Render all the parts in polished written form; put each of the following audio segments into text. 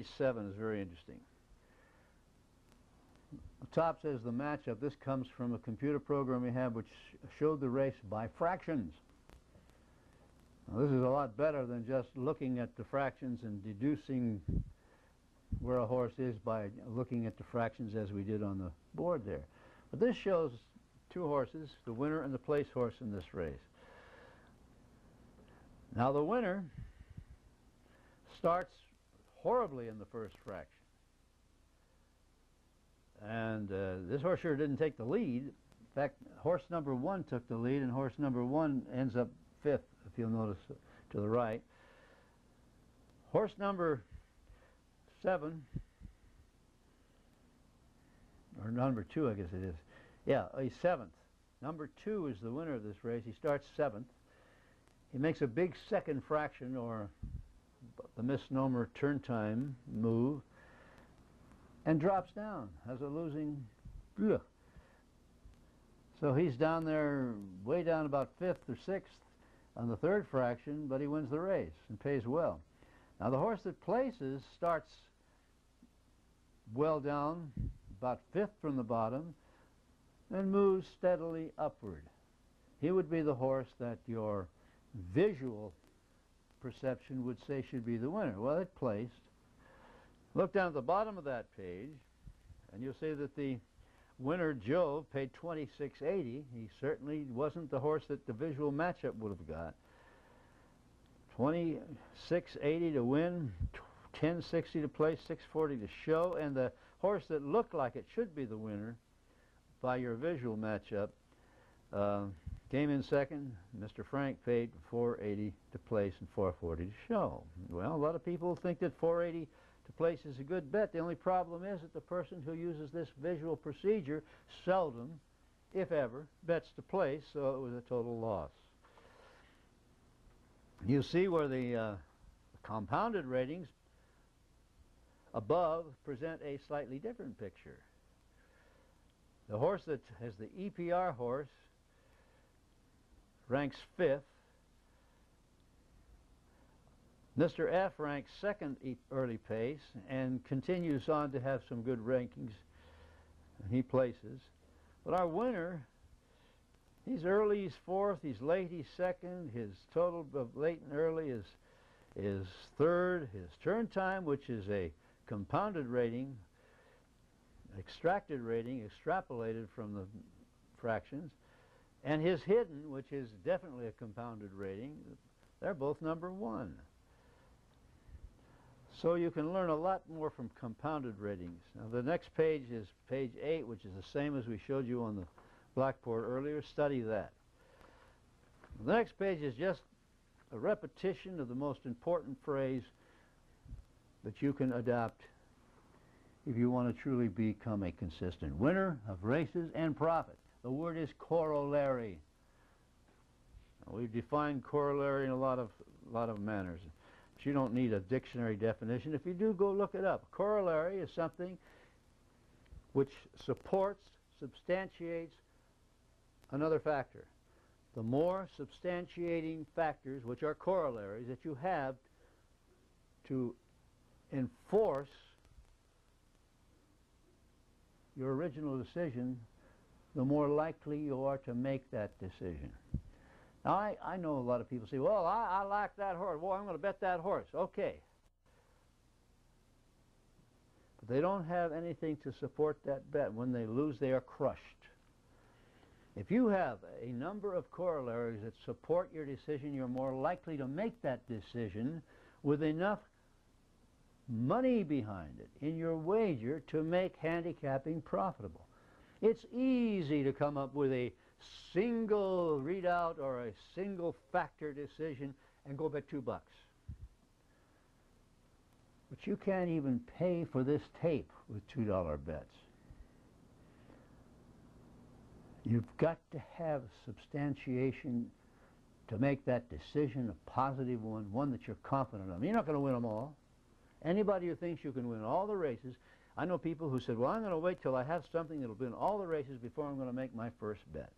page 7 is very interesting. The top says the matchup. This comes from a computer program we have which showed the race by fractions. Now, this is a lot better than just looking at the fractions and deducing where a horse is by looking at the fractions as we did on the board there. But this shows two horses, the winner and the place horse in this race. Now the winner starts horribly in the first fraction. And this horse sure didn't take the lead. In fact, horse number 1 took the lead, and horse number 1 ends up 5th, if you'll notice to the right. Horse number 7, or number 2, I guess it is. Yeah, he's 7th. Number 2 is the winner of this race. He starts 7th. He makes a big second fraction, or the misnomer turn time move, and drops down, has a losing. Ugh. So he's down there, way down about 5th or 6th on the third fraction, but he wins the race and pays well. Now the horse that places starts well down, about 5th from the bottom, and moves steadily upward. He would be the horse that your visual perception would say should be the winner. Well, it placed. Look down at the bottom of that page, and you'll see that the winner, Jove, paid $26.80. He certainly wasn't the horse that the visual matchup would have got. $26.80 to win, $10.60 to place, $6.40 to show, and the horse that looked like it should be the winner by your visual matchup came in second. Mr. Frank paid $4.80 to place and $4.40 to show. Well, a lot of people think that $4.80 to place is a good bet. The only problem is that the person who uses this visual procedure seldom, if ever, bets to place, so it was a total loss. You see where the compounded ratings above present a slightly different picture. The horse that has the EPR horse ranks 5th. Mr. F ranks 2nd early pace and continues on to have some good rankings. He places. But our winner, he's early, he's 4th, he's late, he's 2nd. His total of late and early is 3rd. His turn time, which is a compounded rating, extracted rating, extrapolated from the fractions, and his hidden, which is definitely a compounded rating, they're both number 1. So you can learn a lot more from compounded ratings. Now the next page is page 8, which is the same as we showed you on the blackboard earlier. Study that. The next page is just a repetition of the most important phrase that you can adopt if you want to truly become a consistent winner of races and profit. The word is corollary. Now, we've defined corollary in a lot of manners. But you don't need a dictionary definition. If you do, go look it up. Corollary is something which supports, substantiates another factor. The more substantiating factors, which are corollaries, that you have to enforce your original decision, the more likely you are to make that decision. Now, I know a lot of people say, well, I like that horse. Well, I'm going to bet that horse. Okay. But they don't have anything to support that bet. When they lose, they are crushed. If you have a number of corollaries that support your decision, you're more likely to make that decision with enough money behind it in your wager to make handicapping profitable. It's easy to come up with a single readout or a single factor decision and go bet $2. But you can't even pay for this tape with $2 bets. You've got to have substantiation to make that decision a positive one that you're confident of. You're not going to win them all. Anybody who thinks you can win all the races, I know people who said, well, I'm going to wait till I have something that'll win all the races before I'm going to make my first bet.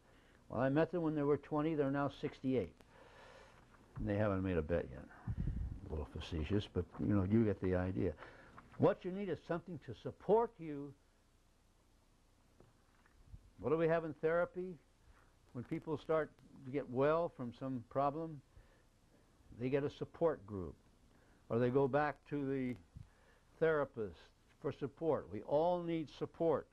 Well, I met them when they were 20. They're now 68. And they haven't made a bet yet. A little facetious, but, you know, you get the idea. What you need is something to support you. What do we have in therapy? When people start to get well from some problem, they get a support group, or they go back to the therapist for support. We all need support.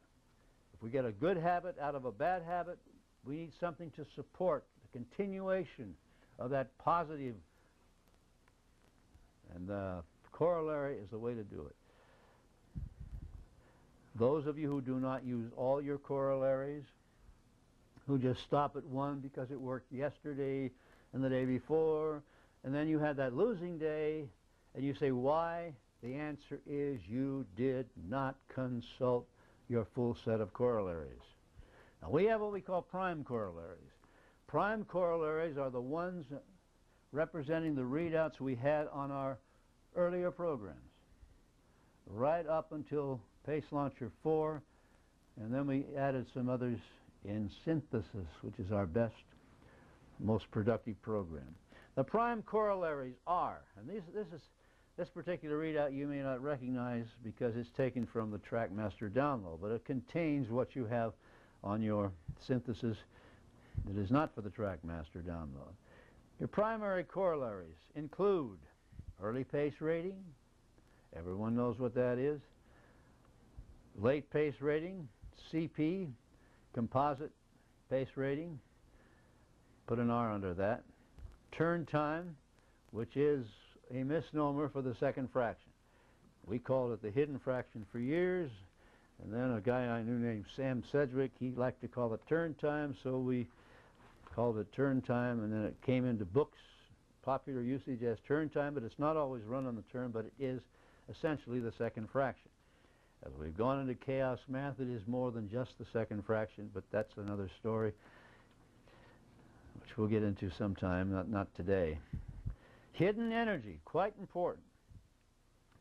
If we get a good habit out of a bad habit, we need something to support the continuation of that positive, and the corollary is the way to do it. Those of you who do not use all your corollaries, who just stop at one because it worked yesterday and the day before, and then you had that losing day, and you say, why? The answer is you did not consult your full set of corollaries. Now, we have what we call prime corollaries. Prime corollaries are the ones representing the readouts we had on our earlier programs, right up until Pace Launcher 4, and then we added some others in synthesis, which is our best, most productive program. The prime corollaries are, and this particular readout you may not recognize because it's taken from the TrackMaster download, but it contains what you have on your synthesis that is not for the TrackMaster download. Your primary corollaries include early pace rating. Everyone knows what that is. Late pace rating, CP, composite pace rating, put an R under that. Turn time, which is a misnomer for the second fraction. We called it the hidden fraction for years, and then a guy I knew named Sam Sedgwick, he liked to call it turn time, so we called it turn time, and then it came into books, popular usage as turn time, but it's not always run on the turn, but it is essentially the second fraction. As we've gone into chaos math, it is more than just the second fraction, but that's another story, which we'll get into sometime, not today. Hidden energy, quite important.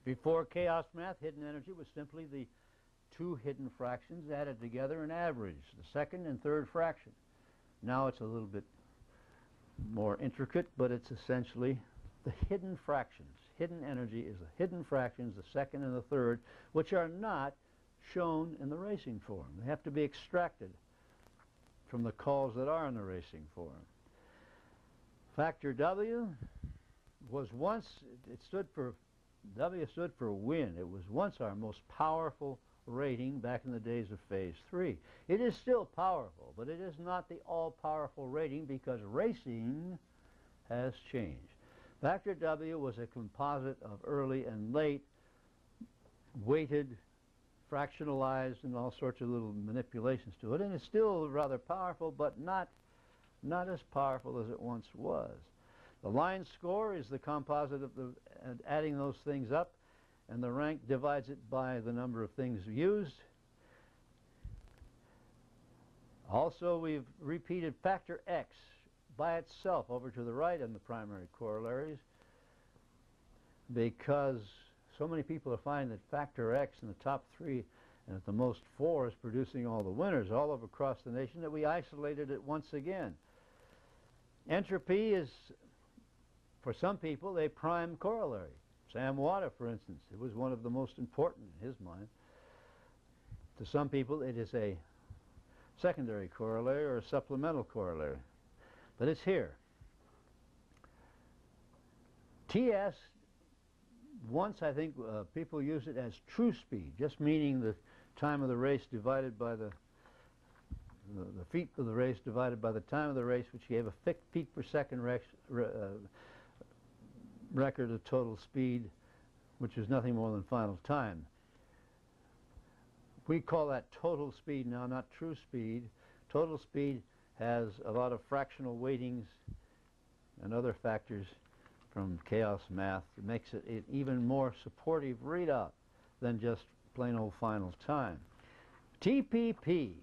Before chaos math, hidden energy was simply the two hidden fractions added together and averaged, the second and third fraction. Now it's a little bit more intricate, but it's essentially the hidden fractions. Hidden energy is the hidden fractions, the second and the third, which are not shown in the racing form. They have to be extracted from the calls that are in the racing form. Factor W was once, W stood for win. It was once our most powerful rating back in the days of phase 3. It is still powerful, but it is not the all-powerful rating because racing has changed. Factor W was a composite of early and late, weighted, fractionalized, and all sorts of little manipulations to it, and it's still rather powerful, but not as powerful as it once was. The line score is the composite of adding those things up, and the rank divides it by the number of things used. Also, we've repeated factor X by itself over to the right in the primary corollaries because so many people are finding that factor X in the top 3 and at the most 4 is producing all the winners all over across the nation that we isolated it once again. Entropy is, for some people, a prime corollary. Sam Wada, for instance, it was one of the most important in his mind. To some people, it is a secondary corollary or a supplemental corollary. But it's here. TS, once I think people use it as true speed, just meaning the time of the race divided by the feet of the race divided by the time of the race, which gave a feet per second record of total speed, which is nothing more than final time. We call that total speed now, not true speed. Total speed has a lot of fractional weightings and other factors from chaos math that makes it an even more supportive readout than just plain old final time. TPP,